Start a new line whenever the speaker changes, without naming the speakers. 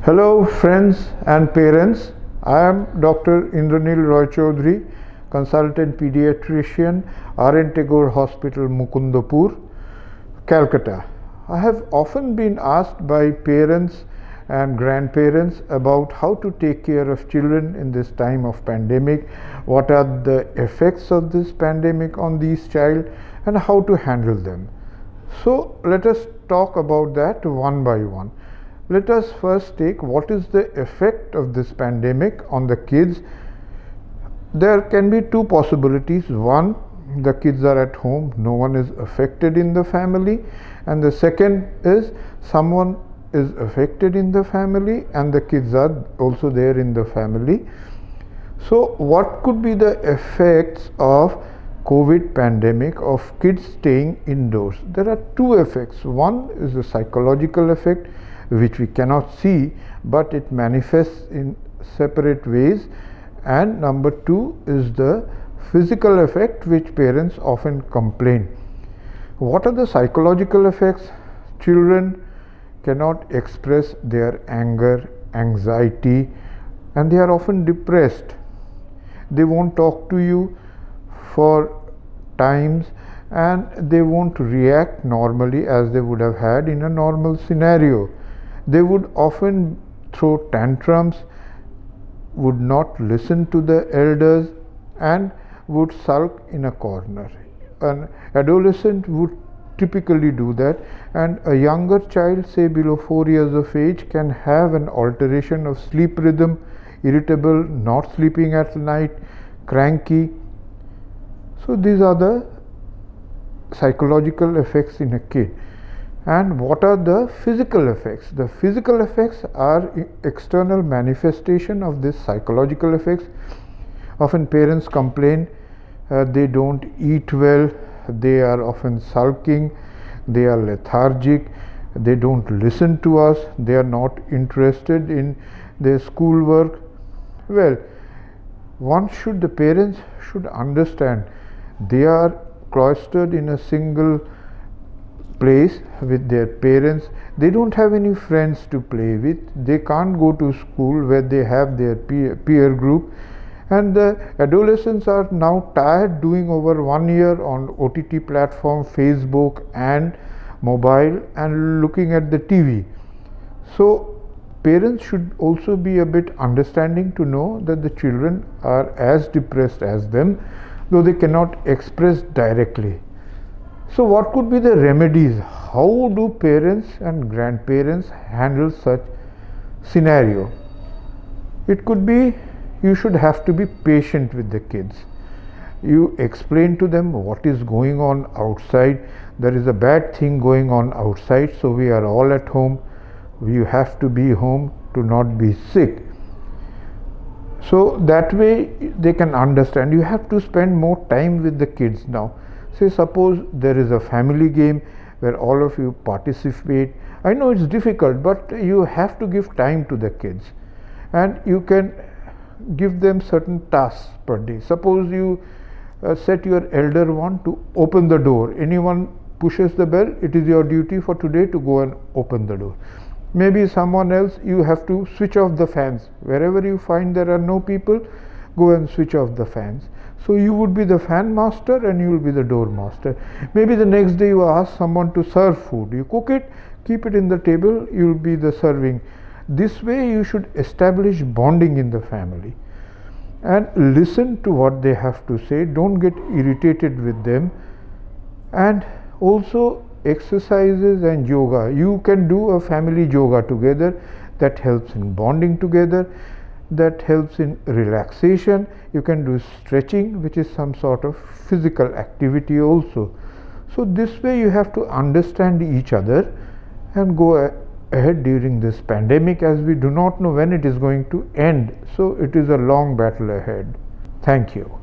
Hello friends and parents, I am Dr. Indranil Roy Chaudhary, consultant pediatrician, RN Tagore Hospital, Mukundapur, Calcutta. I have often been asked by parents and grandparents about how to take care of children in this time of pandemic, what are the effects of this pandemic on these child and how to handle them. So let us talk about that one by one. Let us first take what is the effect of this pandemic on the kids. There can be two possibilities. One, the kids are at home, no one is affected in the family, and the second is someone is affected in the family and the kids are also there in the family. So what could be the effects of COVID pandemic of kids staying indoors? There are two effects. One is the psychological effect, which we cannot see, but it manifests in separate ways, and number two is the physical effect, which parents often complain. What are the psychological effects? Children cannot express their anger, anxiety, and they are often depressed. They won't talk to you for times and they won't react normally as they would have had in a normal scenario. They would often throw tantrums, would not listen to the elders, and would sulk in a corner. An adolescent would typically do that, and a younger child, say below 4 years of age, can have an alteration of sleep rhythm, irritable, not sleeping at night, cranky. So these are the psychological effects in a kid. And what are the physical effects? The physical effects are external manifestation of this psychological effects. Often parents complain they don't eat well, they are often sulking, they are lethargic, they don't listen to us, they are not interested in their schoolwork. Well, the parents should understand they are cloistered in a single place with their parents. They don't have any friends to play with. They can't go to school where they have their peer group, and the adolescents are now tired doing over 1 year on OTT platform, Facebook and mobile, and looking at the TV. So parents should also be a bit understanding to know that the children are as depressed as them, though they cannot express directly. So what could be the remedies? How do parents and grandparents handle such scenario? It could be you should have to be patient with the kids. You explain to them what is going on outside. There is a bad thing going on outside, so we are all at home. You have to be home to not be sick. So that way they can understand. You have to spend more time with the kids now. Say suppose there is a family game where all of you participate. I know it's difficult, but you have to give time to the kids, and you can give them certain tasks per day. Suppose you set your elder one to open the door. Anyone pushes the bell, it is your duty for today to go and open the door. Maybe someone else, you have to switch off the fans. Wherever you find there are no people, go and switch off the fans. So you would be the fan master and you will be the door master. Maybe the next day you ask someone to serve food. You cook it, keep it in the table, you will be the serving. This way you should establish bonding in the family and listen to what they have to say. Don't get irritated with them. And also exercises and yoga. You can do a family yoga together. That helps in bonding together. That helps in relaxation. You can do stretching, which is some sort of physical activity also. So this way you have to understand each other and go ahead during this pandemic, as we do not know when it is going to end. So it is a long battle ahead. Thank you.